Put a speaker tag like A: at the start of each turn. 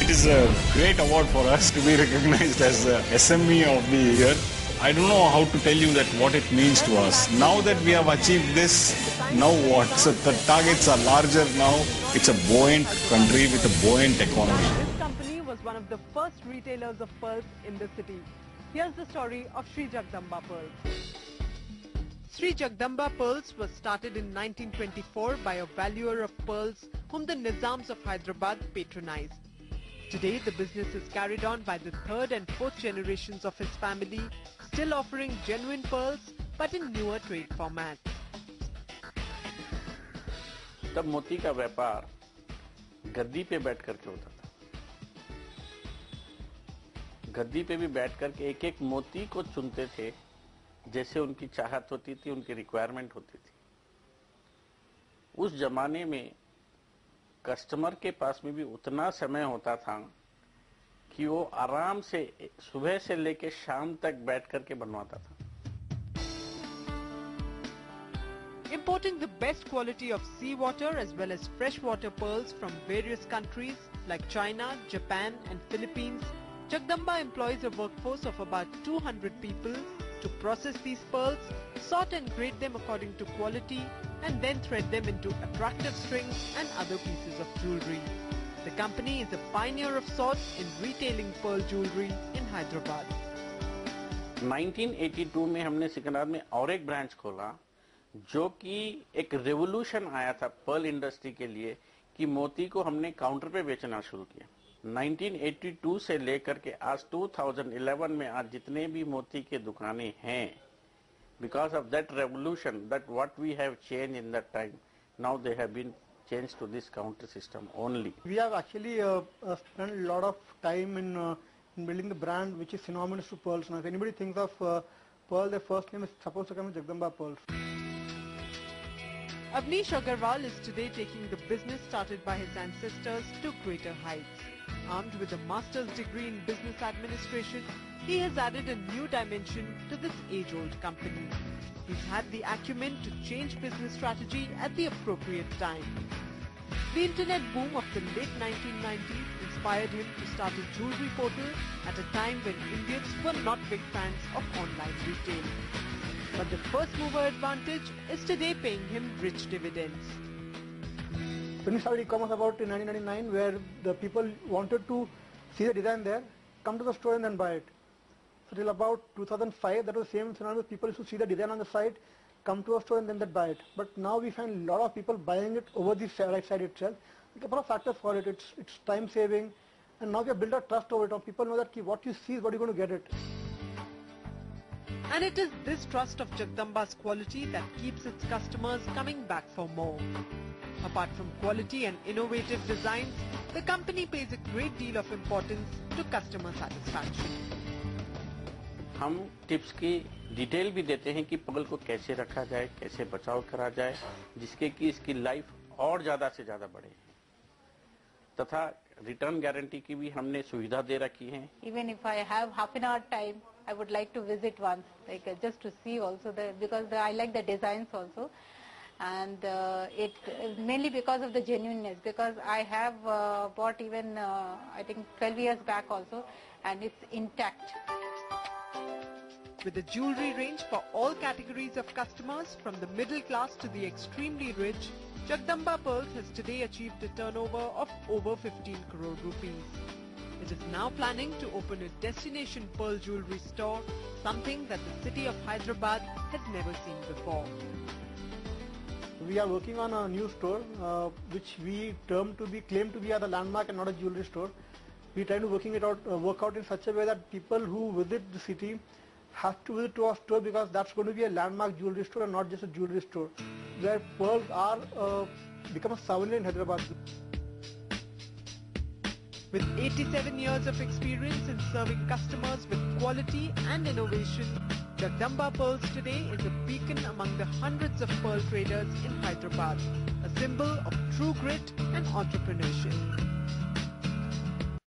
A: is a great award for us to be recognized as the SME of the year. I don't know how to tell you that what it means to us. Now that we have achieved this, now what? So the targets are larger now. It's a buoyant country with a buoyant economy.
B: This company was one of the first retailers of pearls in the city. Here's the story of Sri Jagdamba Pearls. Sri Jagdamba Pearls was started in 1924 by a valuer of pearls whom the Nizams of Hyderabad patronized. Today, the business is carried on by the third and fourth generations of his family, still offering genuine pearls but in newer trade formats.
C: तब मोती का व्यापार गद्दी पे बैठ करके होता था. गद्दी पे भी बैठ करके एक एक मोती को चुनते थे, जैसे उनकी चाहत होती थी, उनकी रिक्वायरमेंट होती थी. उस जमाने में कस्टमर के पास में भी उतना समय होता था कि वो आराम से सुबह से लेकर शाम तक बैठ करके बनवाता था.
B: Importing the best quality of seawater as well as freshwater pearls from various countries like China, Japan and Philippines, Jagdamba employs a workforce of about 200 people to process these pearls, sort and grade them according to quality and then thread them into attractive strings and other pieces of jewelry. The company is a pioneer of sorts in retailing pearl jewelry in Hyderabad.
C: 1982 में हमने सिकंदराबाद में और एक branch खोला, जो कि एक revolution आया था पर्ल इंडस्ट्री के लिए कि मोती को हमने काउंटर पे बेचना शुरू किया. 1982 से लेकर के आज 2011 में आज जितने भी मोती के दुकानें हैं, because of that revolution, that what we have changed in that time, now they have been changed to this counter system only.
D: We have actually spent a lot of time in building the brand which is synonymous to pearls. Now if anybody thinks of pearl, their first name is supposed to come with Jagdamba Pearls.
B: Avnish Agarwal is today taking the business started by his ancestors to greater heights. Armed with a master's degree in business administration, he has added a new dimension to this age-old company. He's had the acumen to change business strategy at the appropriate time. The internet boom of the late 1990s inspired him to start a jewelry portal at a time when Indians were not big fans of online retail. But the first mover advantage is today paying him rich dividends.
D: When we started e-commerce about in 1999, where the people wanted to see the design there, come to the store and then buy it. So till about 2005, that was the same scenario. People used to see the design on the site, come to a store and then they buy it. But now we find a lot of people buying it over the right side itself. A couple of factors for it. It's time saving, and now we have built a trust over it. Now people know that what you see is what you're going to get it.
B: And it is this trust of Jagdamba's quality that keeps its customers coming back for more. Apart from quality and innovative designs, the company pays a great deal of importance to customer satisfaction.
C: हम tips की detail भी देते हैं कि Perl को कैसे रखा जाए, कैसे बचाव करा जाए, जिसके कि इसकी लाइफ और ज्यादा से ज्यादा बढ़े. तथा रिटर्न गारंटी की भी हमने सुविधा दे रखी है.
E: Even if I have half an hour time, I would like to visit once, like just to see also because I like the designs also, and it mainly because of the genuineness. Because I have bought even I think 12 years back also, and it's intact.
B: With a jewelry range for all categories of customers, from the middle class to the extremely rich, Jagdamba Pearls has today achieved a turnover of over 15 crore rupees. It is now planning to open a destination pearl jewelry store, something that the city of Hyderabad has never seen before.
D: We are working on a new store which we claim to be as a landmark and not a jewelry store. We try to work out in such a way that people who visit the city have to visit to our store, because that's going to be a landmark jewelry store and not just a jewelry store, where pearls are become a souvenir in Hyderabad.
B: With 87 years of experience in serving customers with quality and innovation, Jagdamba Pearls today is a beacon among the hundreds of pearl traders in Hyderabad, a symbol of true grit and entrepreneurship.